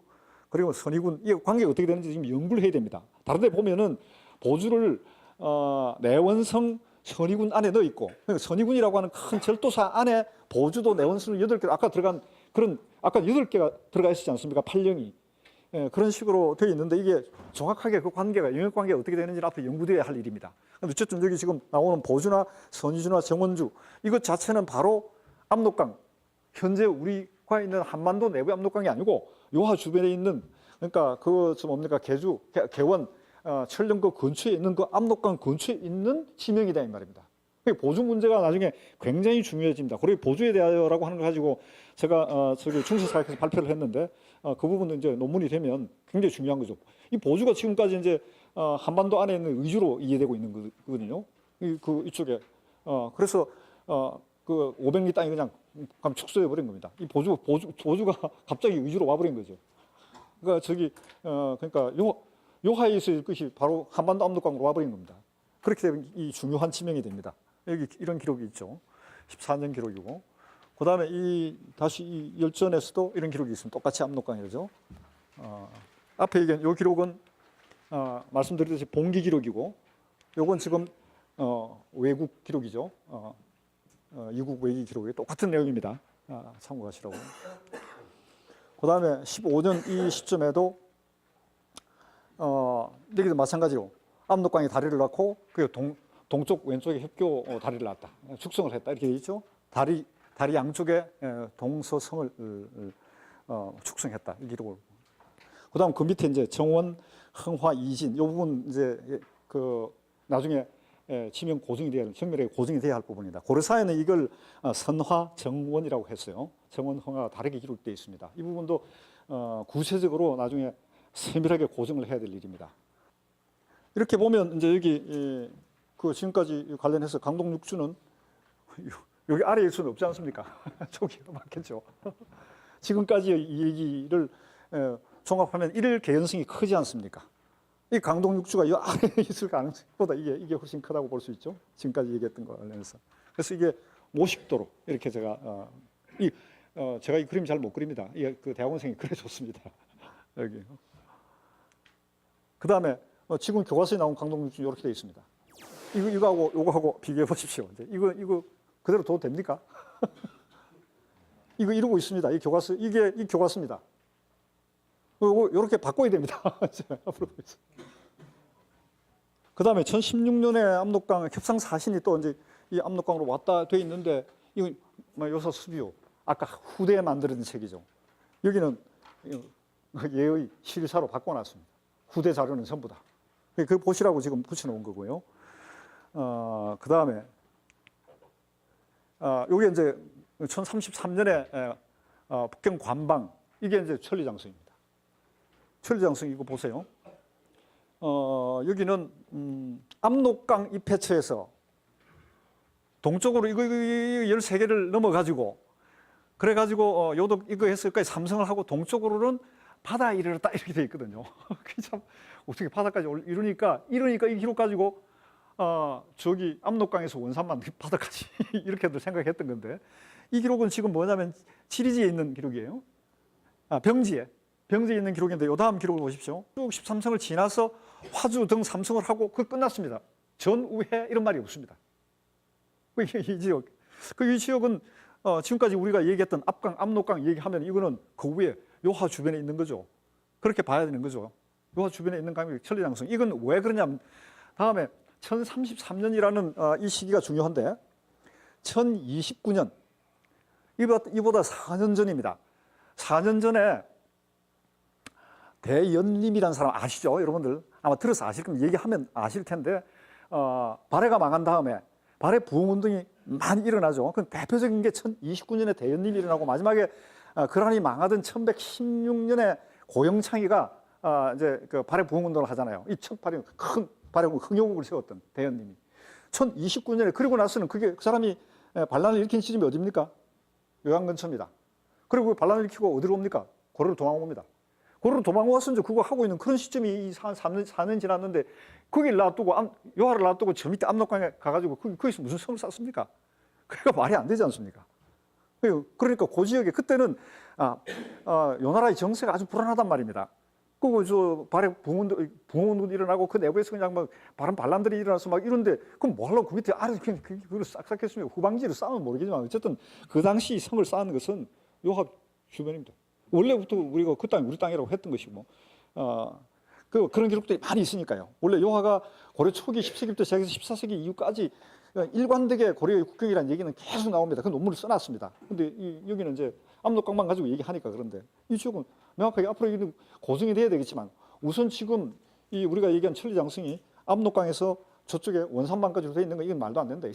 그리고 선의군 이 관계가 어떻게 되는지 지금 연구를 해야 됩니다. 다른데 보면은 보주를 내원성 선의군 안에 넣어 있고 그러니까 선의군이라고 하는 큰 절도사 안에 보주도 내원성 8개 아까 들어간 그런 아까 8개가 들어가 있었지 않습니까? 8령이 그런 식으로 되어 있는데 이게 정확하게 그 관계가 영역 관계가 어떻게 되는지는 앞으로 연구되어야 할 일입니다. 근데 어쨌든 여기 지금 나오는 보주나 선의주나 정원주 이것 자체는 바로 압록강 현재 우리가 있는 한반도 내부 압록강이 아니고 요하 주변에 있는 그러니까 뭡니까 개주 개원 철령 그 근처에 있는 그 압록강 근처에 있는 지명이다 이 말입니다. 보주 문제가 나중에 굉장히 중요해집니다. 그리고 보주에 대하여라고 하는 걸 가지고 제가 저기 중세사학에서 발표를 했는데 그 부분은 이제 논문이 되면 굉장히 중요한 거죠. 이 보주가 지금까지 이제 한반도 안에 있는 의주로 이해되고 있는 거거든요. 이쪽에. 그래서 그 500리 땅이 그냥 축소해 버린 겁니다. 이 보주가 갑자기 위주로 와버린 거죠. 그러니까 그러니까 요하에 있을 것이 바로 한반도 압록강으로 와버린 겁니다. 그렇게 되면 이 중요한 지명이 됩니다. 여기 이런 기록이 있죠. 14년 기록이고, 그 다음에 다시 이 열전에서도 이런 기록이 있습니다. 똑같이 압록강이죠. 앞에 얘기한 이 기록은 말씀드렸듯이 봉기 기록이고, 요건 지금 외국 기록이죠. 이국 외기 기록이 똑같은 내용입니다. 참고하시라고. 그 다음에 15년 이 시점에도 여기도 마찬가지로 압록강에 다리를 낳고 그 동쪽 왼쪽에 협교 다리를 낳았다. 축성을 했다. 이렇게 되어 있죠. 다리 양쪽에 동서성을 축성했다. 이 기록을. 그 다음 그 밑에 이제 정원, 흥화, 이진. 이 부분 이제 나중에 지명 고증이 돼야, 정밀하게 고증이 돼야 할 부분이다. 고려사에는 이걸 선화, 정원이라고 했어요. 정원, 흥화가 다르게 기록되어 있습니다. 이 부분도 구체적으로 나중에 세밀하게 고증을 해야 될 일입니다. 이렇게 보면 이제 여기 지금까지 관련해서 강동 육주는 여기 아래에 있을 수는 없지 않습니까? 저기가 맞겠죠. 지금까지의 이 얘기를 종합하면 이럴 개연성이 크지 않습니까? 이 강동 육주가 이 아래에 있을 가능성보다 이게 훨씬 크다고 볼 수 있죠. 지금까지 얘기했던 거 관련해서. 그래서 이게 50도로 이렇게 제가 제가 이 그림 잘 못 그립니다. 그 대학원생이 그려줬습니다. 여기. 그 다음에 지금 교과서에 나온 강동 육주 이렇게 되어 있습니다. 이거하고 요거하고 비교해 보십시오. 이제 이거 그대로 둬도 됩니까? 이거 이러고 있습니다. 이 교과서 이게 이 교과서입니다. 이렇게 바꿔야 됩니다. 앞으로 보겠습니다. 그 다음에 1016년에 압록강 협상 사신이 또 이제 이 압록강으로 왔다 돼 있는데 이거 요서 수비오 아까 후대에 만들어진 책이죠. 여기는 예의 실사로 바꿔놨습니다. 후대 자료는 전부 다. 그 보시라고 지금 붙여놓은 거고요. 그 다음에 요게 이제 1033년에 북경 관방 이게 이제 천리장성입니다. 천리장성 이거 보세요. 여기는 압록강 입해처에서 동쪽으로 이거 13개를 넘어가지고 그래가지고 요도 이거 했을까지 삼성을 하고 동쪽으로는 바다에 이르렀다 이렇게 돼 있거든요. 참 어떻게 바다까지 이러니까 이 기록 가지고 저기 압록강에서 원산만 바다까지 이렇게들 생각했던 건데 이 기록은 지금 뭐냐면 지리지에 있는 기록이에요. 병지에 있는 기록인데 요 다음 기록을 보십시오. 쭉 13성을 지나서 화주 등 3성을 하고 그 끝났습니다. 전우회 이런 말이 없습니다. 이 지역, 이 지역은 지금까지 우리가 얘기했던 압록강 얘기하면 이거는 그 위에 요하 주변에 있는 거죠. 그렇게 봐야 되는 거죠. 요하 주변에 있는 강이 천리장성. 이건 왜 그러냐면 다음에 1033년이라는 이 시기가 중요한데 1029년 이보다 4년 전입니다. 4년 전에 대연림이라는 사람 아시죠? 여러분들 아마 들어서 아실 겁니다. 얘기하면 아실 텐데 발해가 망한 다음에 발해 부흥운동이 많이 일어나죠. 그 대표적인 게 1029년에 대연림이 일어나고 마지막에 그란이 망하던 1116년에 고영창이가 이제 그 발해 부흥운동을 하잖아요. 이 첫 발해 큰 발해군 흥효국을 세웠던 대연님이 1029년에 그리고 나서는 그 사람이 반란을 일으킨 시점이 어디입니까? 요양근처입니다. 그리고 반란을 일으키고 어디로 옵니까? 고려로 도망옵니다. 고려로 도망와서 이제 그거 하고 있는 그런 시점이 4년 지났는데 거기를 놔두고 요하를 놔두고 저 밑에 압록강에 가가지고 거기서 무슨 성을 쌓습니까? 그게 말이 안 되지 않습니까? 그러니까 그 지역에 그때는 요 나라의 정세가 아주 불안하단 말입니다. 그리고 저 발해 붕어운동도 일어나고 그 내부에서 그냥 막 반란들이 일어나서 막 이런데 그럼 뭐 하려고 그 밑에 아래 그걸 싹싹 했습니까? 후방지를 쌓으면 모르겠지만 어쨌든 그 당시 성을 쌓은 것은 요하 주변입니다. 원래부터 우리가 그 땅이 우리 땅이라고 했던 것이고 그런 기록들이 많이 있으니까요. 원래 요하가 고려 초기 10세기부터 시작해서 14세기 이후까지 일관되게 고려의 국경이라는 얘기는 계속 나옵니다. 그 논문을 써놨습니다. 근데 여기는 이제 압록강만 가지고 얘기하니까 그런데 이 지역은 명확하게 앞으로 고증이 돼야 되겠지만 우선 지금 우리가 얘기한 천리장성이 압록강에서 저쪽에 원산만까지 돼 있는 거 이건 말도 안 된다.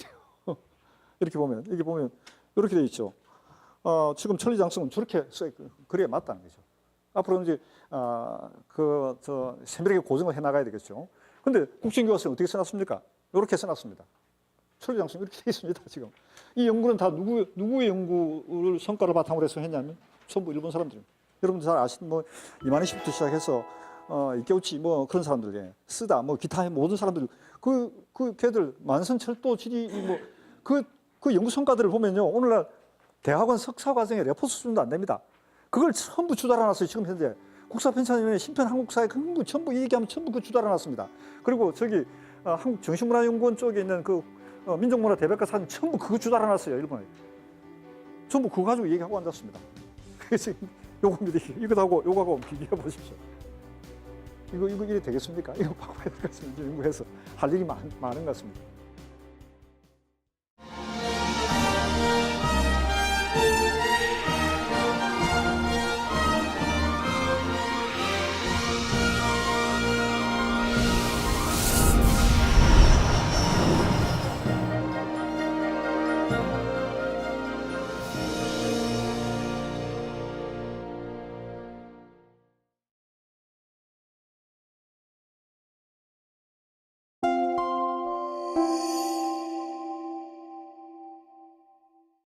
이렇게 보면 이렇게 돼 있죠. 지금 천리장성은 저렇게 그래야 맞다는 거죠. 앞으로 이제 세밀하게 고증을 해 나가야 되겠죠. 근데 국정교과서는 어떻게 써놨습니까? 이렇게 써놨습니다. 출력 장점 이렇게 되어 있습니다. 지금 이 연구는 다 누구의 연구를 성과를 바탕으로 해서 했냐면 전부 일본 사람들입니다. 여러분들 잘 아시는 뭐 이마니시부터 시작해서 이케우치 뭐 그런 사람들, 쓰다 뭐 기타 모든 사람들 그 걔들 만선철도 지리 그 연구 성과들을 보면요, 오늘날 대학원 석사 과정에 레포트 수준도 안 됩니다. 그걸 전부 주달아놨어요. 지금 현재 국사편찬위원회 신편 한국사에 전부 이 얘기하면 전부 그 주달아놨습니다. 그리고 저기 한국 정신문화연구원 쪽에 있는 그 민족문화 대백과 사진 전부 그거 주달아놨어요. 일본에 전부 그거 가지고 얘기하고 앉았습니다. 그래서 요겁니다. 요거하고 비교해 보십시오. 이거 이래 되겠습니까? 이거 바꿔야 될 것 같습니다. 연구해서 할 일이 많은 것 같습니다.